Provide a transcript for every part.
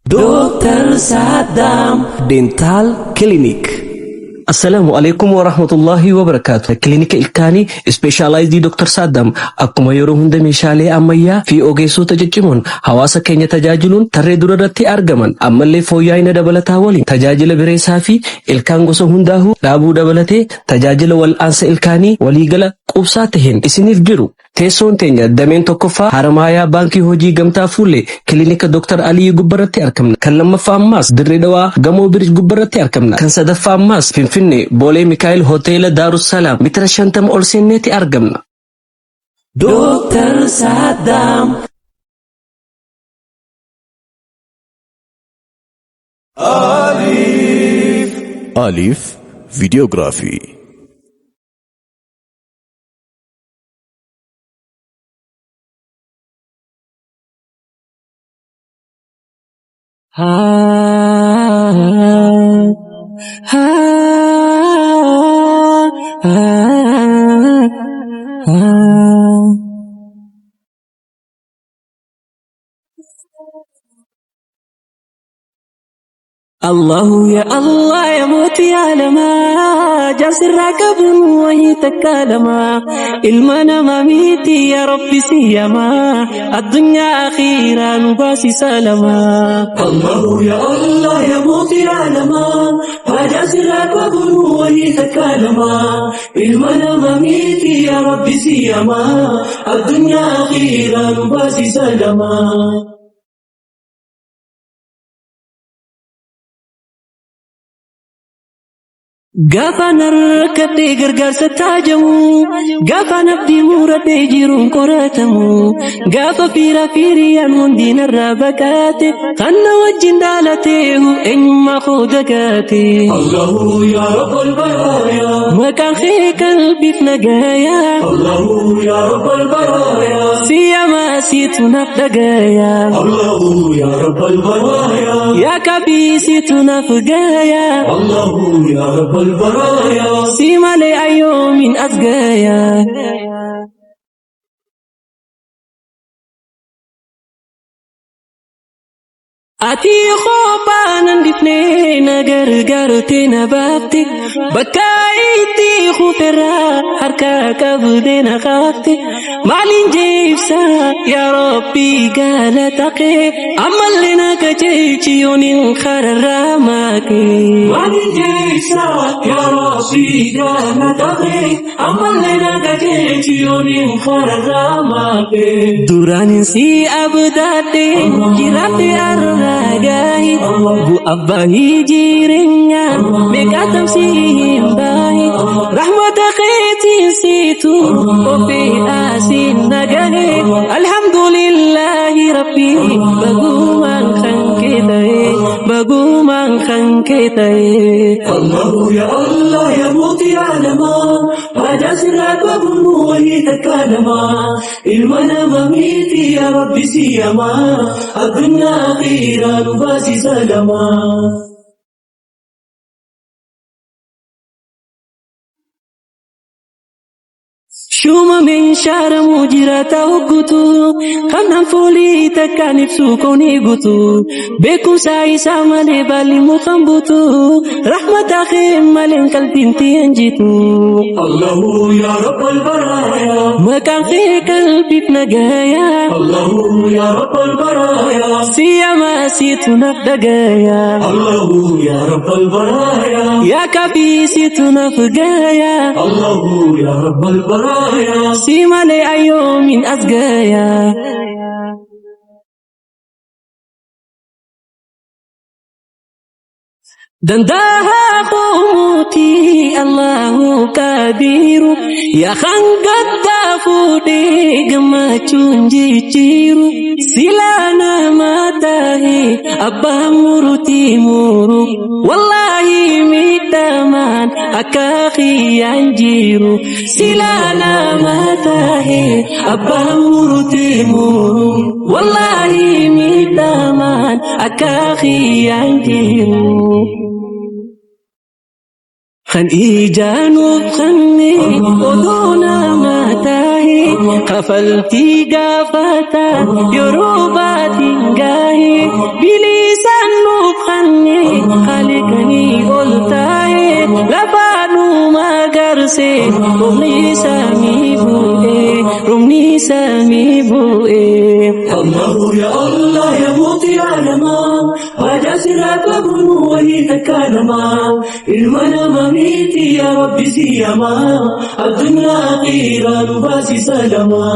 Dr. Saddam Dental Clinic. Assalamualaikum warahmatullahi wabarakatuh. Klinika ilkaanii specialized Dr. Saddam akkuma yeroo hunda meeshaalee ammayyaa fi ogeessota ciccimoo hawaasa keenya tajaajiluun tarree dura irratti argaman ammallee fooyya'ina dabalataa waliin tajaajila bireessaa fi ilkaan gosa hundaa'uu dhaabuu dabalatee tajaajila wal'aansa ilkaanii waliigala qubsaa taheen isiniif jiru. Teessoon teenya dameen tokkoffaa Haramaayaa Baankii Hojii Gamtaa Fuullee Klinika Dr. Alii Gubbaratti argamna. Kan lammaffaa ammaas Dirree Dhawaa Gamoo Birij Gubbaratti argamna. Kan sadaffaa ammaas Finfinnee Boolee Mikaa'el Hoteela Daarussalaam meetira 50 ol seenneeti argamna. Dr. Saddam. Alif Videography. الله يا الله يا موتي يا لما جاسر راكبون وهي تكالما المنا مميتي يا ربي سيما الدنيا أخيرا نباسي سلما الله يا موتي يا لما جاسر راكبون وهي تكالما المنا مميتي يا ربي سيما الدنيا أخيرا نباسي سلما Gaafa narrakkatee gargaarsa taajamu gaafa nabdii muratee jiruun qoratamu gaafa fiiriyaan hundi narraa baqate kan na wajjin dhaalatee eenyummaa koo dagaate. Allahu yaa rabbal baraaya maqaan kee qalbiif nagaaya. Allahu yaa rabbal baraaya siyamaa siitu naaf dhagaaya. Allahu yaa rabbal baraaya yaa kabii siitu naaf gaaya. Allahu yaa rabbal البرايا سيما لأيوم أزقايا Ati khobanan difne nagar garute nabati bakaiti khutera harka kabde na khafte malin jifsa ya rabbi galataqe amalna kachechi unin kharamake malin jifsa ya rabbi galataqe amalna kachechi unin kharamake duranin si abdate jirate arra Gahi, bu abbahi jirinya, megatam simbahi, rahmat akheti situ, ofi asin nagahe, alhamdulillahi rabbi, baguman khanketaye, Allahu ya Allah ya muti alama, hajasna babunu wahi takalama, ilmana mamiti ya rabbi siyama, adna akhir Nubasi salama Shuma min shara mujirata ugutu Khanam fuli takanif sukoni gutu Beku sai samale bali mukhambutu Rahmat akhim malen kalbinti anjitu Allahu ya rabbal baraya Makan fi kalbit nagaya Allahu ya rabbal baraya Siyama situ nafdagaya Allahu ya rabbal baraya Ya kabi situ nafgaya Allahu ya rabbal baraya سيما لأيوم أزقايا دنداها قومتي الله كبير يا خنقد دافودي قما تنجيجيرو سلانا ماتاهي أبا مرتي مورو والله ميتامان أكاخي ينجيرو سلانا ماتاهي أبا مرتي مورو والله ميتامان أكاخي ينجيرو خن إيجانو خني ودونا ماتاهي قفلتي قافتا يروباتي نقاهي بليسا roobni samii bu'ee roobni samii bu'ee. الله يا الله يا موطي عالما وجا سراك بنو وهي تكالما المنا مميتي يا ربي سيما الدنيا أخيرا نباسي سلما.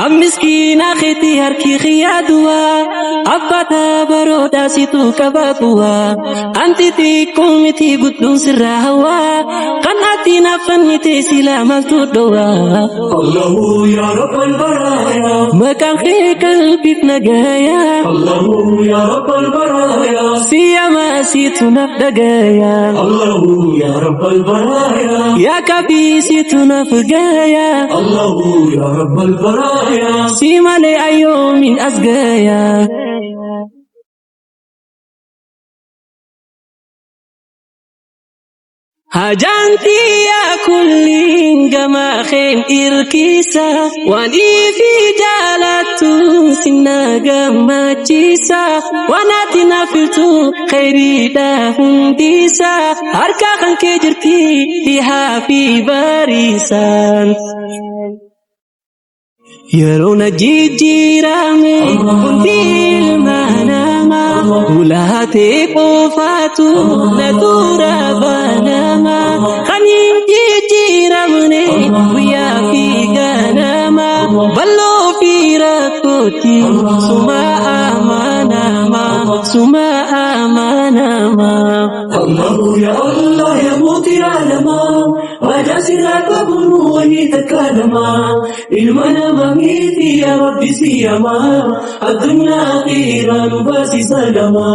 مسكين أختي هركي خيادوا أبتا برودا سيتو كباتوا أنت تيكم تي قدوس الرهوا قناتي نفنتي سلام تدوا. الله يا رب البرايا مكان خيك البيت نجايا. الله يا رب البرايا سيما سيتو نفدقايا. الله يا رب البرايا يا كبي سيتو نفقايا. الله يا رب البرايا سيما لأيوم من أسقايا. هجانتي يا كل جما خين إركيسا واني في جالتو سنا جما جيسا وناتنا فلتو خيري داهم ديسا هركا خنك جرتي فيها في باريسان يرون جيجيرامي كنتي المنامة ولاتي قفاتو ندورا بناما خنين جيجيرامني ويا في غناما بلو في راكوتي سما أماناما سما أماناما. الله يا الله يا موطي عالما وجا سراك بنو وهي تكالما المنا مميتي يا ربي سيما الدنيا أخيرا نباسي سلما.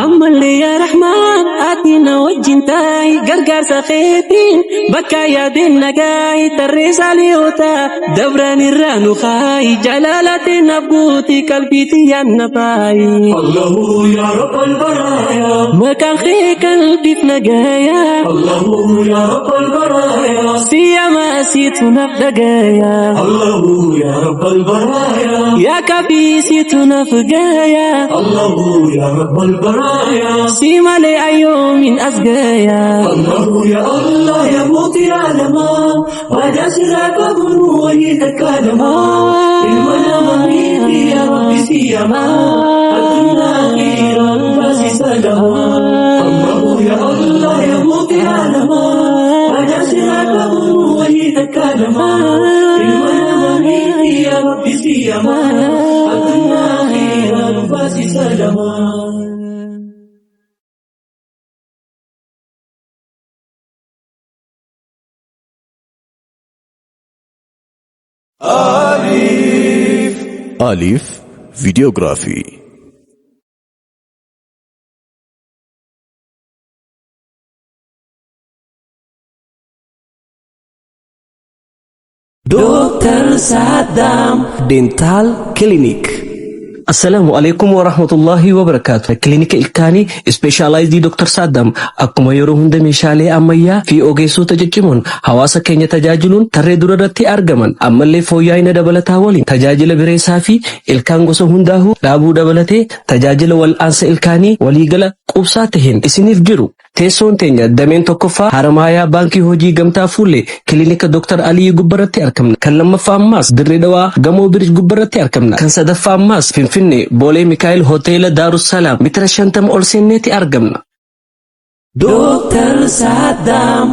أما اللي يا رحمن آتينا وجنتاي قرقر سخيتين بكا يا دين نقاي تريس عليوتا دبران الرانو خاي جلالة نبوتي قلبيتي يا النباي. الله يا رب البرايا مكان خيك البيت نقايا. الله يا رب البرايا سيما سيتو نفدقايا. الله يا رب البرايا يا كبي سيتو نفقايا. الله يا رب البرايا سيما لأيوم من أسقايا. الله يا الله يا موطي عالما وجا سراك بنو وهي تكالما المنا مميتي يا ربي سيما الدنيا أخيرا نباسي سلما. الله يا الله يا موطي عالما وجا سراك بنو وهي تكالما المنا مميتي يا ربي سيما الدنيا أخيرا نباسي سلما. ألف فيديوغرافي. دكتور سادام دينتال كلينيك. Assalamualaikum warahmatullahi wabarakatuh. Klinika ilkaanii ispeeshaalaayizii Dr. Saddam akkuma yeroo hunda meeshaalee ammayyaa fi ogeessota ciccimuun hawaasa keenya tajaajiluun tarree dura irratti argaman ammallee fooyya'ina dabalataa waliin tajaajila bireessaa fi ilkaan gosa hundaa'uu dhaabuu dabalatee tajaajila wal'aansa ilkaanii waliigala qubsaa taheen isiniif jiru. Teessoon teenya dameen tokkoffaa Haramaayaa Baankii Hojii Gamtaa Fuullee Klinika Dr. Alii gubbarratti argamna. Kan lammaffaa ammaas Dirree Dhawaa Gamoo Biriij gubbarratti argamna. Kan sadaffaa ammaas Finfinnee Boolee Mikaa'el Hoteela Daarussalaam meetira 50 ol seenneeti argamna. Dr. Saddam